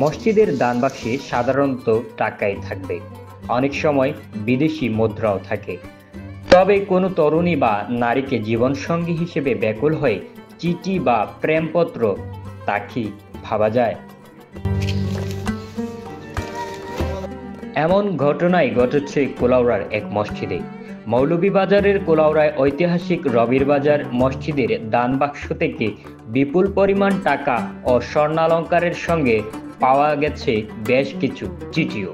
মসজিদের দান বাক্সে সাধারণত টাকাই থাকবে, অনেক সময় বিদেশি মুদ্রাও থাকে। তবে কোনো তরুণী বা নারীকে জীবনসঙ্গী হিসেবে ব্যাকুল হয়ে চিঠি বা প্রেমপত্র, তা কি ভাবা যায়? এমন ঘটনাই ঘটেছে কুলাউড়ার এক মসজিদে। মৌলভীবাজারের কুলাউড়ায় ঐতিহাসিক রবির বাজার মসজিদের দান বাক্স থেকে বিপুল পরিমাণ টাকা ও স্বর্ণালংকারের সঙ্গে পাওয়া গেছে বেশ কিছু চিঠিও।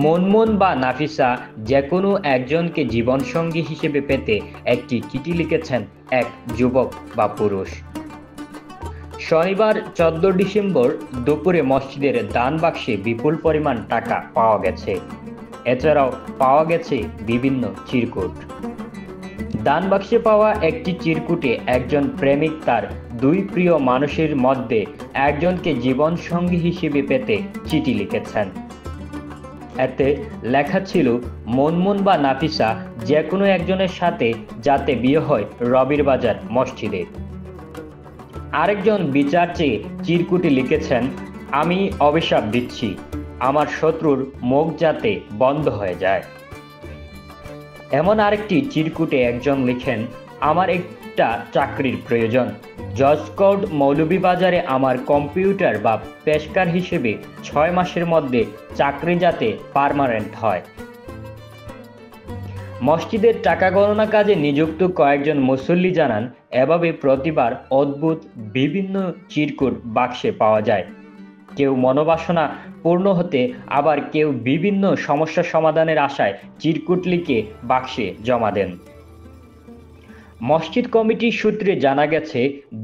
মনমোন বা নাফিসা যে কোনো একজনকে জীবনসঙ্গী হিসেবে পেতে একটি চিঠি লিখেছেন এক যুবক বা পুরুষ। শনিবার 14 ডিসেম্বর দুপুরে মসজিদের দান বাক্সে বিপুল পরিমাণ টাকা পাওয়া গেছে। এছাড়াও পাওয়া গেছে বিভিন্ন চিরকুট। দান বাক্সে পাওয়া একটি চিরকুটে একজন প্রেমিক তার দুই প্রিয় মানুষের মধ্যে একজনকে জীবনসঙ্গী হিসেবে পেতে চিঠি লিখেছেন। এতে লেখা ছিল, মনমোন বা নাফিসা যে কোনো একজনের সাথে যাতে বিয়ে হয় রবির বাজার মসজিদে। আরেকজন বিচার চেয়ে চিরকুটে লিখেছেন, আমি অভিশাপ দিচ্ছি, আমার শত্রুর মুখ যাতে বন্ধ হয়ে যায়। এমন আরেকটি চিরকুটে একজন লিখেন, আমার একটা চাকরির প্রয়োজন, জজকোর্ট মৌলভীবাজারে আমার কম্পিউটার বা পেশকার হিসেবে 6 মাসের মধ্যে চাকরি যাতে পার্মানেন্ট হয়। মসজিদের টাকা গণনা কাজে নিযুক্ত কয়েকজন মুসল্লি জানান, এভাবে প্রতিবার অদ্ভুত বিভিন্ন চিরকুট বাক্সে পাওয়া যায়। কেউ মনোবাসনা পূর্ণ হতে, আবার কেউ বিভিন্ন সমস্যা সমাধানের আশায় চিরকুট লিখে বাক্সে জমা দেন। মসজিদ কমিটির সূত্রে জানা গেছে,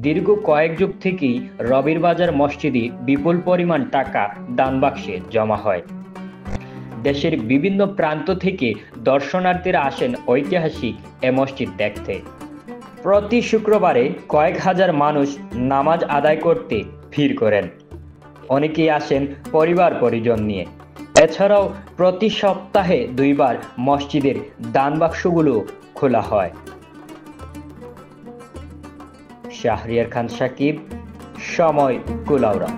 দীর্ঘ কয়েক যুগ থেকেই রবির বাজার মসজিদে বিপুল পরিমাণ টাকা দান বাক্সে জমা হয়। দেশের বিভিন্ন প্রান্ত থেকে দর্শনার্থীরা আসেন ঐতিহাসিক এ মসজিদ দেখতে। প্রতি শুক্রবারে কয়েক হাজার মানুষ নামাজ আদায় করতে ভিড় করেন। অনেকেই আসেন পরিবার পরিজন নিয়ে। এছাড়াও প্রতি সপ্তাহে 2 বার মসজিদের দান বাক্সগুলো খোলা হয়। শাহরিয়ার খান সাকিব, সময়, কুলাউড়া।